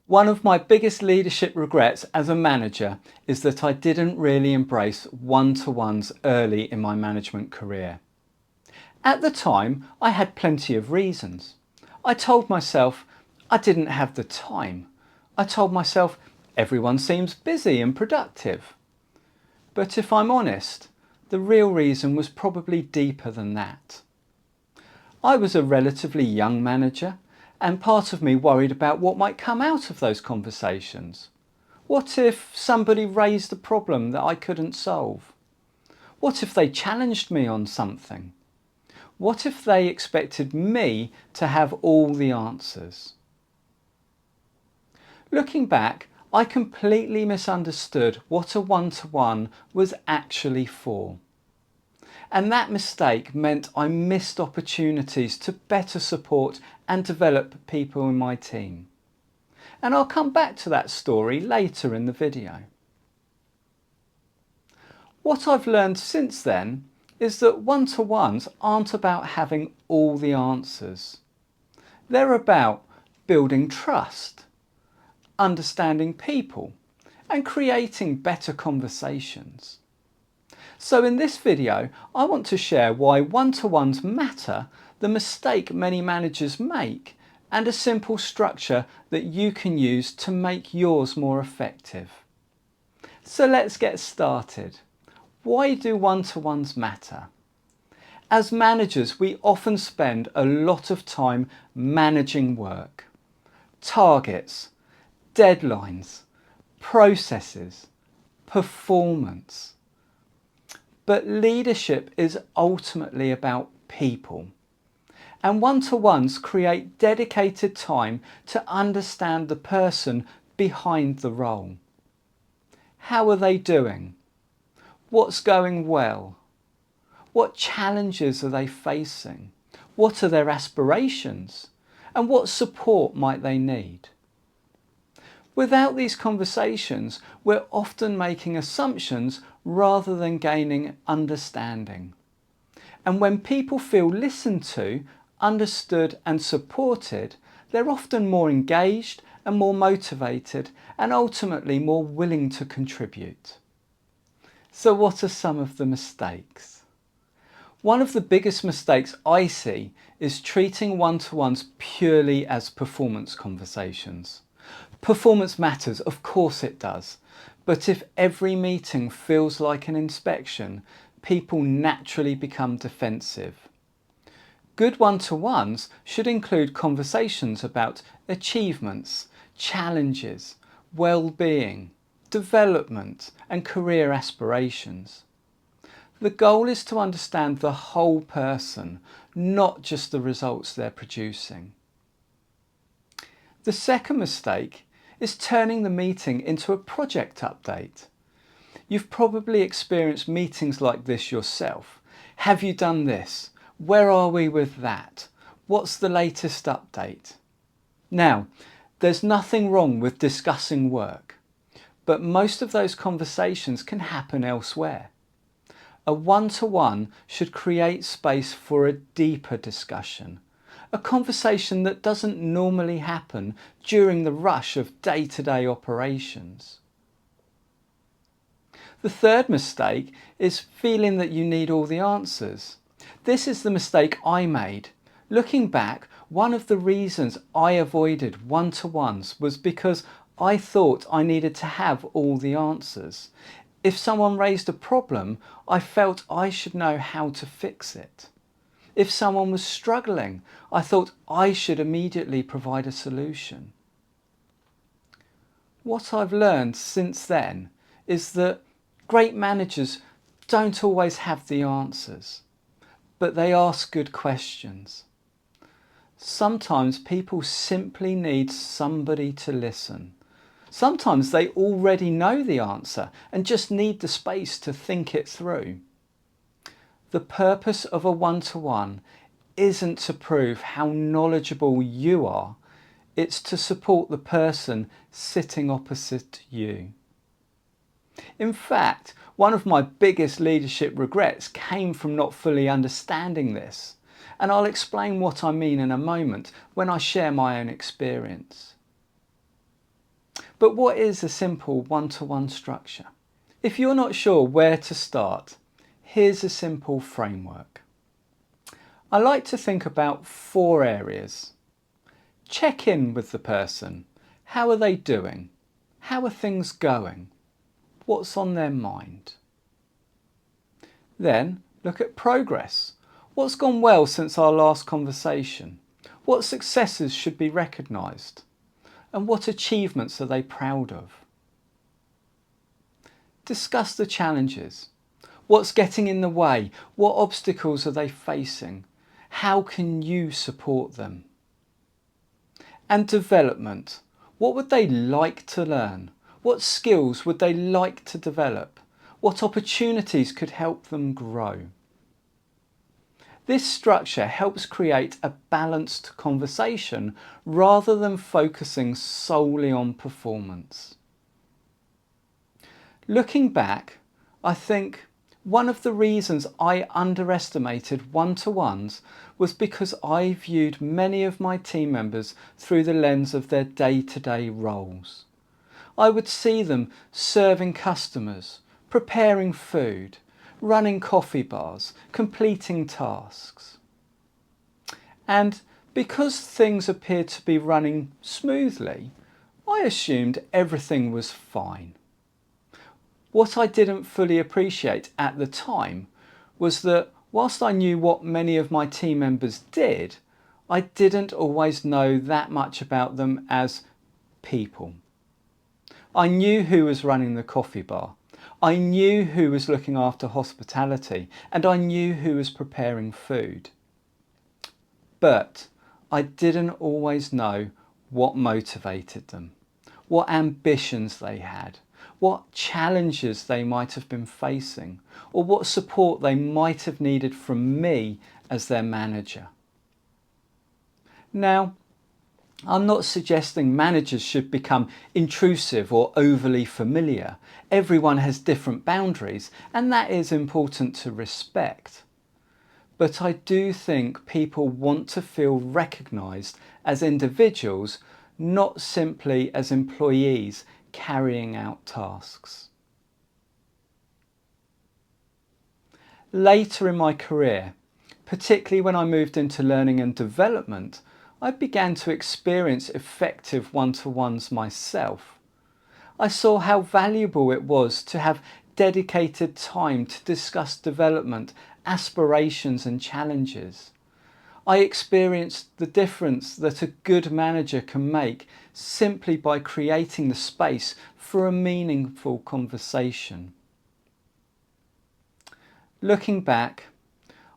One of my biggest leadership regrets as a manager is that I didn't really embrace one-to-ones early in my management career. At the time, I had plenty of reasons. I told myself I didn't have the time. I told myself everyone seems busy and productive. But if I'm honest, the real reason was probably deeper than that. I was a relatively young manager, and part of me worried about what might come out of those conversations. What if somebody raised a problem that I couldn't solve? What if they challenged me on something? What if they expected me to have all the answers? Looking back, I completely misunderstood what a one-to-one was actually for. And that mistake meant I missed opportunities to better support and develop people in my team. And I'll come back to that story later in the video. What I've learned since then is that one-to-ones aren't about having all the answers. They're about building trust, understanding people, and creating better conversations. So in this video, I want to share why one-to-ones matter, the mistake many managers make, and a simple structure that you can use to make yours more effective. So let's get started. Why do one-to-ones matter? As managers, we often spend a lot of time managing work, targets, deadlines, processes, performance. But leadership is ultimately about people. And one-to-ones create dedicated time to understand the person behind the role. How are they doing? What's going well? What challenges are they facing? What are their aspirations? And what support might they need? Without these conversations, we're often making assumptions rather than gaining understanding. And when people feel listened to, understood and supported, they're often more engaged and more motivated and ultimately more willing to contribute. So what are some of the mistakes? One of the biggest mistakes I see is treating one-to-ones purely as performance conversations. Performance matters, of course it does, but if every meeting feels like an inspection, people naturally become defensive. Good one-to-ones should include conversations about achievements, challenges, well-being, development and career aspirations. The goal is to understand the whole person, not just the results they're producing. The second mistake is turning the meeting into a project update. You've probably experienced meetings like this yourself. Have you done this? Where are we with that? What's the latest update? Now, there's nothing wrong with discussing work, but most of those conversations can happen elsewhere. A one-to-one should create space for a deeper discussion. A conversation that doesn't normally happen during the rush of day-to-day operations. The third mistake is feeling that you need all the answers. This is the mistake I made. Looking back, one of the reasons I avoided one-to-ones was because I thought I needed to have all the answers. If someone raised a problem, I felt I should know how to fix it. If someone was struggling, I thought I should immediately provide a solution. What I've learned since then is that great managers don't always have the answers, but they ask good questions. Sometimes people simply need somebody to listen. Sometimes they already know the answer and just need the space to think it through. The purpose of a one-to-one isn't to prove how knowledgeable you are, it's to support the person sitting opposite you. In fact, one of my biggest leadership regrets came from not fully understanding this, and I'll explain what I mean in a moment when I share my own experience. But what is a simple one-to-one structure? If you're not sure where to start, here's a simple framework. I like to think about 4 areas. Check in with the person. How are they doing? How are things going? What's on their mind? Then look at progress. What's gone well since our last conversation? What successes should be recognised? And what achievements are they proud of? Discuss the challenges. What's getting in the way? What obstacles are they facing? How can you support them? And development. What would they like to learn? What skills would they like to develop? What opportunities could help them grow? This structure helps create a balanced conversation rather than focusing solely on performance. Looking back, I think one of the reasons I underestimated one-to-ones was because I viewed many of my team members through the lens of their day-to-day roles. I would see them serving customers, preparing food, running coffee bars, completing tasks. And because things appeared to be running smoothly, I assumed everything was fine. What I didn't fully appreciate at the time was that whilst I knew what many of my team members did, I didn't always know that much about them as people. I knew who was running the coffee bar. I knew who was looking after hospitality, and I knew who was preparing food. But I didn't always know what motivated them, what ambitions they had, what challenges they might have been facing, or what support they might have needed from me as their manager. Now, I'm not suggesting managers should become intrusive or overly familiar. Everyone has different boundaries, and that is important to respect. But I do think people want to feel recognised as individuals, not simply as employees carrying out tasks. Later in my career, particularly when I moved into learning and development, I began to experience effective one-to-ones myself. I saw how valuable it was to have dedicated time to discuss development, aspirations and challenges. I experienced the difference that a good manager can make simply by creating the space for a meaningful conversation. Looking back,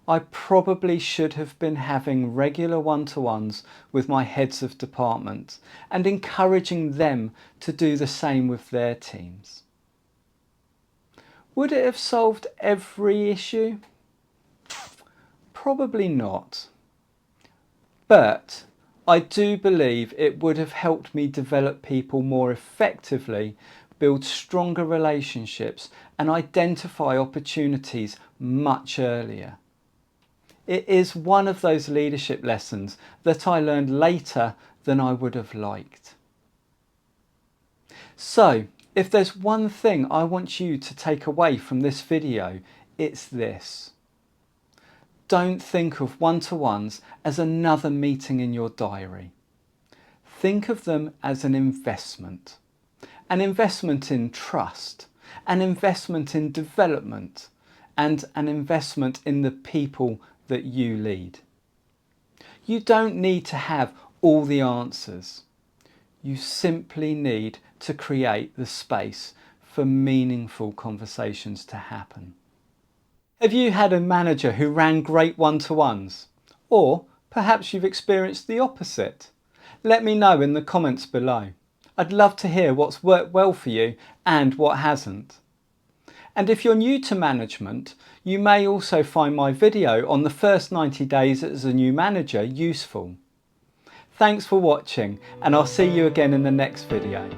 I probably should have been having regular one-to-ones with my heads of department and encouraging them to do the same with their teams. Would it have solved every issue? Probably not. But I do believe it would have helped me develop people more effectively, build stronger relationships, and identify opportunities much earlier. It is one of those leadership lessons that I learned later than I would have liked. So, if there's one thing I want you to take away from this video, it's this. Don't think of one-to-ones as another meeting in your diary. Think of them as an investment in trust, an investment in development, and an investment in the people that you lead. You don't need to have all the answers. You simply need to create the space for meaningful conversations to happen. Have you had a manager who ran great one-to-ones? Or perhaps you've experienced the opposite? Let me know in the comments below. I'd love to hear what's worked well for you and what hasn't. And if you're new to management, you may also find my video on the first 90 days as a new manager useful. Thanks for watching, and I'll see you again in the next video.